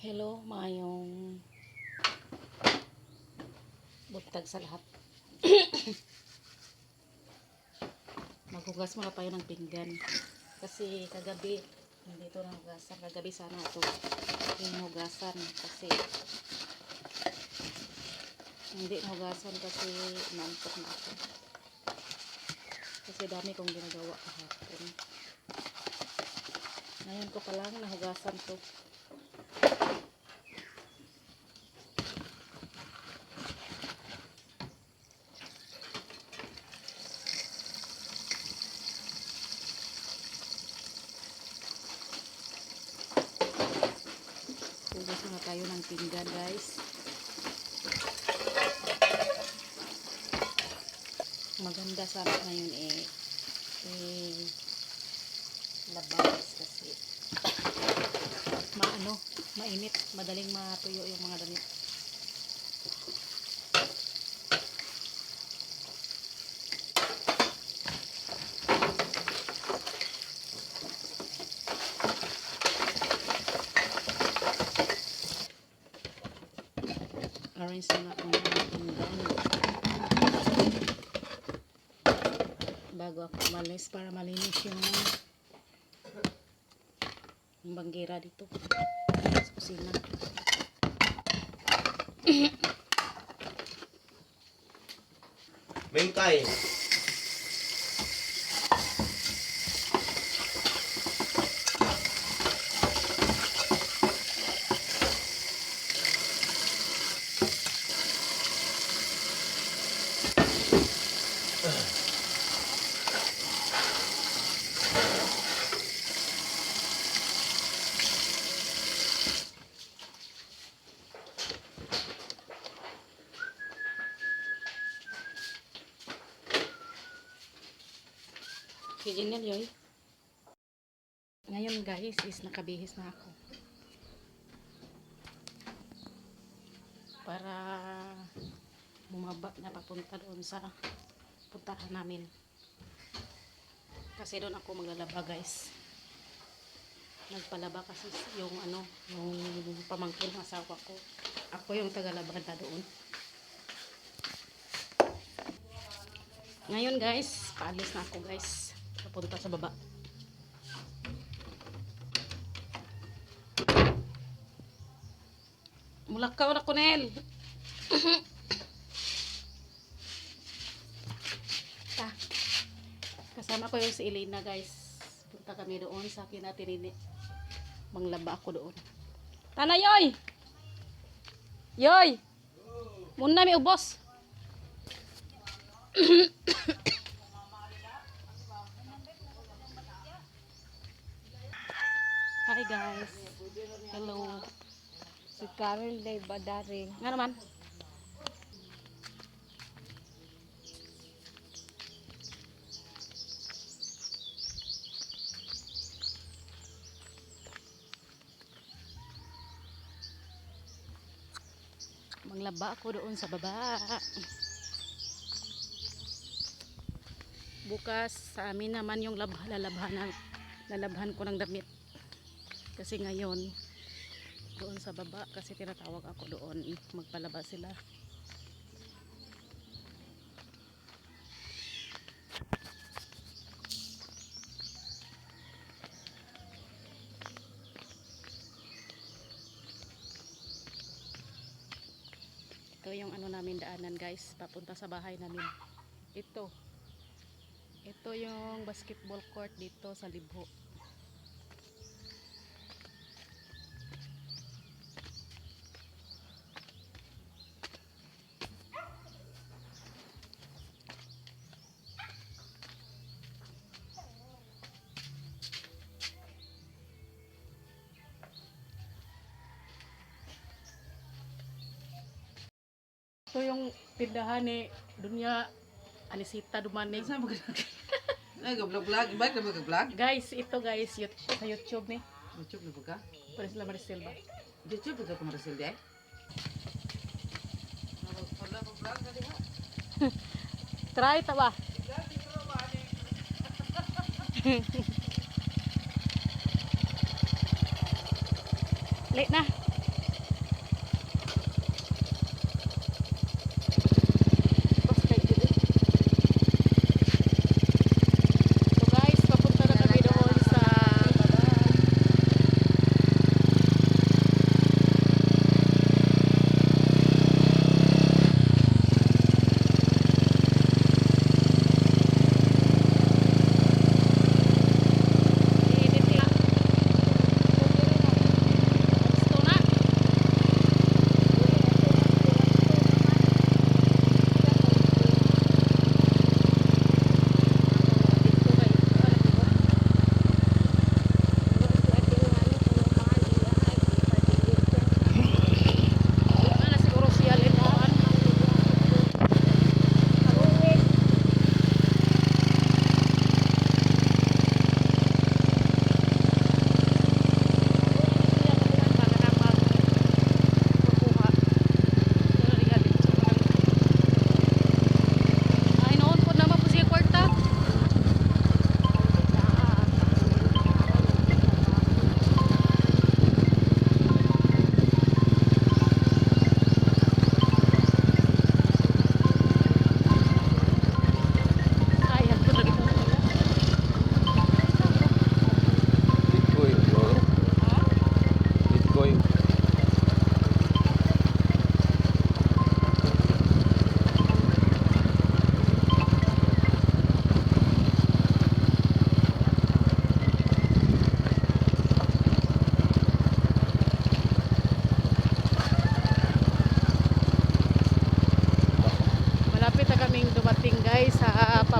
Hello, mayong buntag sa lahat. Maghugas muna tayo ng pinggan. Kasi kagabi, hindi ito nahugasan. Kagabi sana ito hinugasan. Kasi hindi nahugasan kasi nantok na ako. Kasi dami kong ginagawa kahapon. Ngayon ko palang nahugasan to. Hugas muna tayo ng pinggan, guys. Maganda sana ngayon labas kasi mainit, madaling matuyo yung mga damit. Arrange na ako ng pinggan bago ako umalis para malinis yung banggira dito sa kusina. Bengkay. Kijinel yoy. Ngayon guys is nakabihis na ako. Para bumaba na papunta doon sa puntahan namin. Kasi doon ako maglalaba guys. Nagpalaba kasi yung pamangkin ng asawa ko. Ako yung tagalaba na doon. Ngayon guys, paalis na ako guys. Papunta sa baba. Mulakaw na kunel. Kasama ko yung si Elena guys. Punta kami doon sa akin natin ini. Manglaba ako doon. Tana yoy. Yoy. Muna mi ubos. Hi guys. Hello. Si Karen Day Badaring. Nga naman. Manglaba ako doon sa baba. Bukas sa amin naman yung lalabhan ko ng damit. Kasi ngayon doon sa baba kasi tinatawag ako doon magpalaba sila. Ito yung namin daanan guys papunta sa bahay namin. Ito yung basketball court dito sa Libho. Ito yung tindahan ni Dunya Anisita Dumani. Saan mo nag-vlog? Ba't ka mag-vlog? Guys, ito guys sa YouTube ni. YouTube na ba ka? Pwede sila Maricel ba? YouTube ba ka Maricel di? Wala mo vlog na diha. Try ta ba? Late na.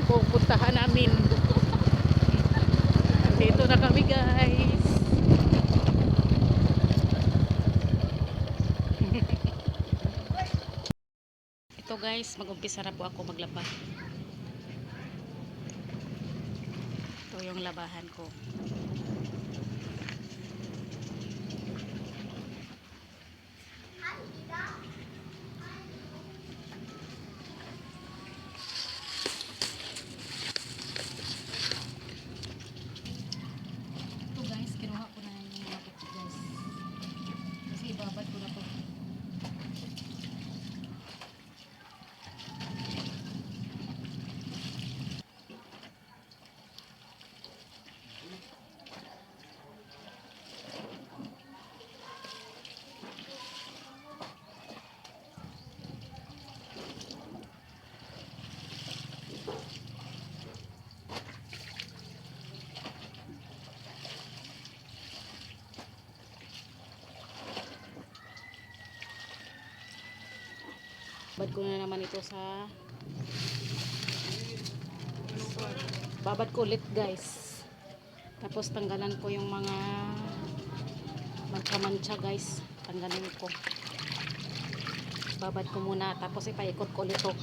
pupuntahan namin. Dito na kami guys. Ito guys, mag-umpisa na po ako maglaba. Ito yung labahan ko. Ito guys, kinuha ko na yung mga puti guys. Kasi ibabad ko na to. Babad ko na naman ito sa babad ko ulit guys. Tapos tanggalan ko yung mga mancha-mancha guys. Tanggalin ko. Babad ko muna tapos ipaikot ko ulit ito.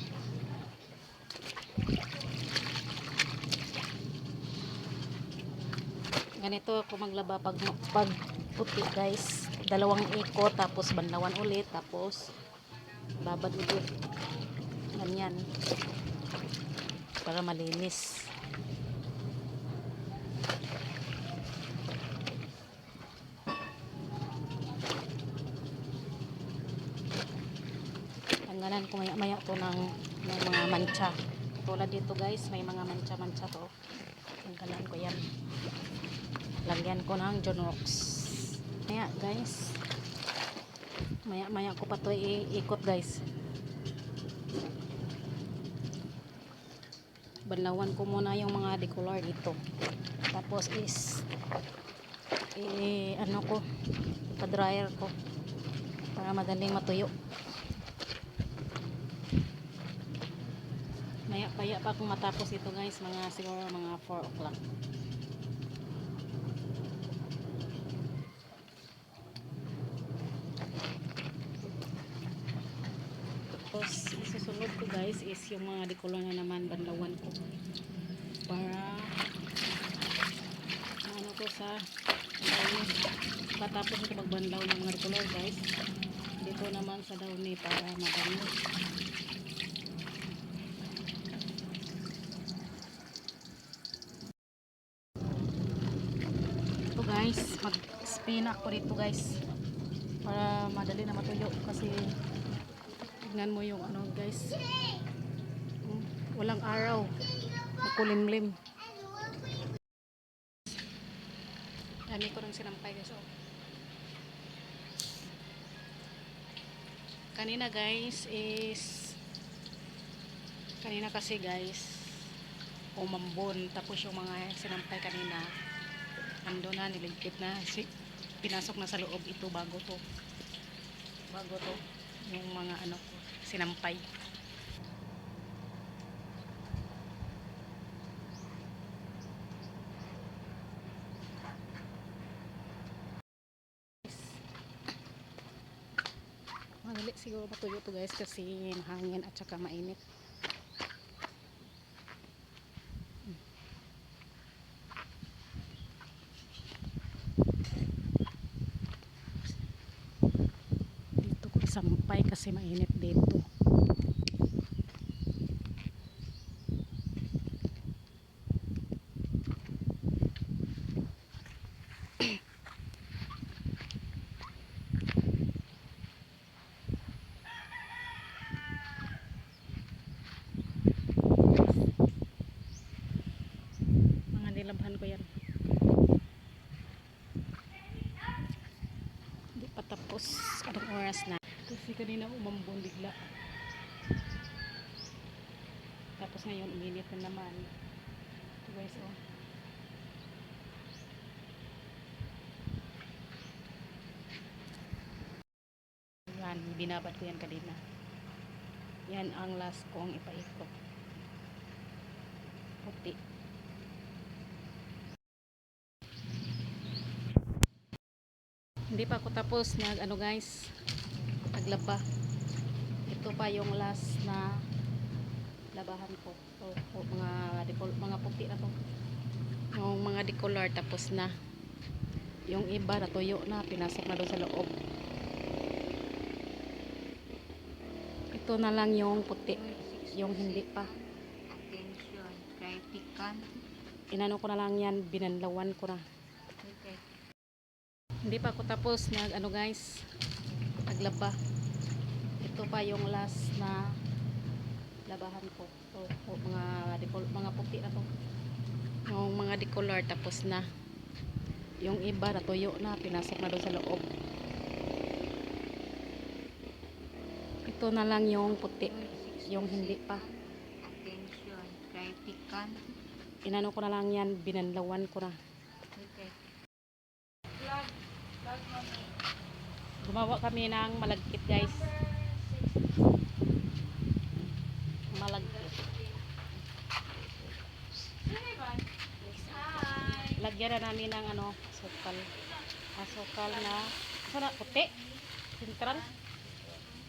Ganito ako maglaba pag puti guys. Dalawang ikot tapos banlawan ulit tapos babad ulit. Ganyan. Para malinis. Tanggalan ko maya-maya to ng mga mancha. Tulad dito guys, may mga mancha-mancha to. Tanggalan ko yan. Lagyan ko ng Jonox. Maya guys. Maya-maya ko pa to iikot guys. Banlawan ko muna yung mga decolor dito. Tapos is ano ko, pa-dryer ko para madaling matuyo. Maya-maya pa akong matapos ito guys, siguro mga 4 o'clock. Tapos isusunod ko guys is yung mga decolor na naman banlawan ko para ano ko sa patapos ito magbanlaw ng mga decolor guys dito naman sa downy para mabango. Ito guys, mag-spin ako dito guys para madali na matuyo kasi tignan mo yung ano guys, walang araw, makulimlim. Dami ko rin sinampay guys. Kanina guys is kanina kasi guys umambon, tapos yung mga sinampay kanina ando na, niligpit na, pinasok na sa loob ito bago to yung mga ano ko sinampay. Madali siguro matuyo to guys kasi mahangin at saka mainit. Dito ko sampay kasi mainit dito. Mga nilabhan ko yan. Hindi pa tapos. Anong oras na? Kasi kanina umambon bigla. Tapos ngayon uminit na naman. Ito guys oh. Yan, binabad ko yan kanina. Yan ang last kong ipaikot. puti. Hindi pa ako tapos ano guys, naglaba. Ito pa yung last na labahan ko. Mga puti na to. Yung mga decolor tapos na. Yung iba natuyo na, pinasok na doon sa loob. Ito na lang yung puti, yung hindi pa. Attention, kay pikan. Inano ko na lang yan, binanlawan ko na. Okay. Hindi pa ako tapos ano guys, naglaba. Ito pa yung last na labahan ko. Mga puti na to. Yung mga decolor tapos na. Yung iba natuyo na, pinasok na doon sa loob. Ito na lang yung puti, yung hindi pa. Attention, kay pikan. Inano ko na lang yan, binanlawan ko na. Okay. Gumawa kami ng malagkit guys. Malagkit. Lagyan na namin ng sukal. Sukal na sana puti. Sentral.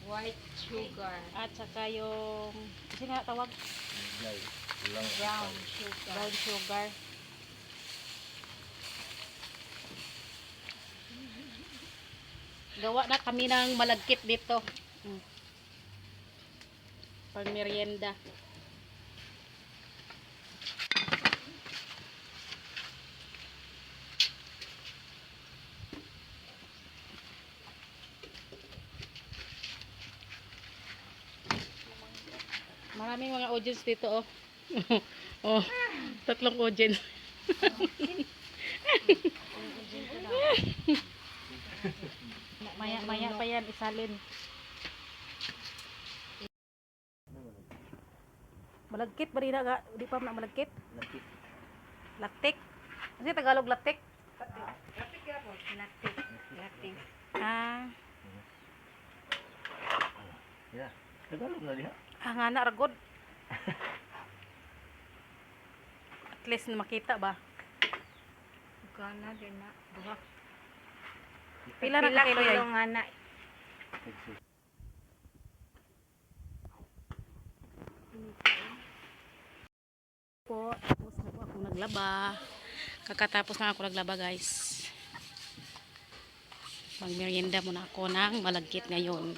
White sugar. At saka yung kasi nga tawag Brown sugar. brown sugar. Gawa na kami ng malagkit dito. Pang merienda. Maraming mga audience dito oh. Oh, 3 audience. Maya pa yan isalin. Malagkit ba rin na? Di pa na malagkit? Laktik. Kasi Tagalog laktik? Latik. Latik. Ah, Ya, Tagalog na diha. nga na ragod. At least na makita ba? Gana din na. Duha. Pila na ka kilo yan? Nga na. Po, tapos na po ako naglaba. Kakatapos na ako naglaba guys. Pang merienda muna ako ng malagkit ngayon.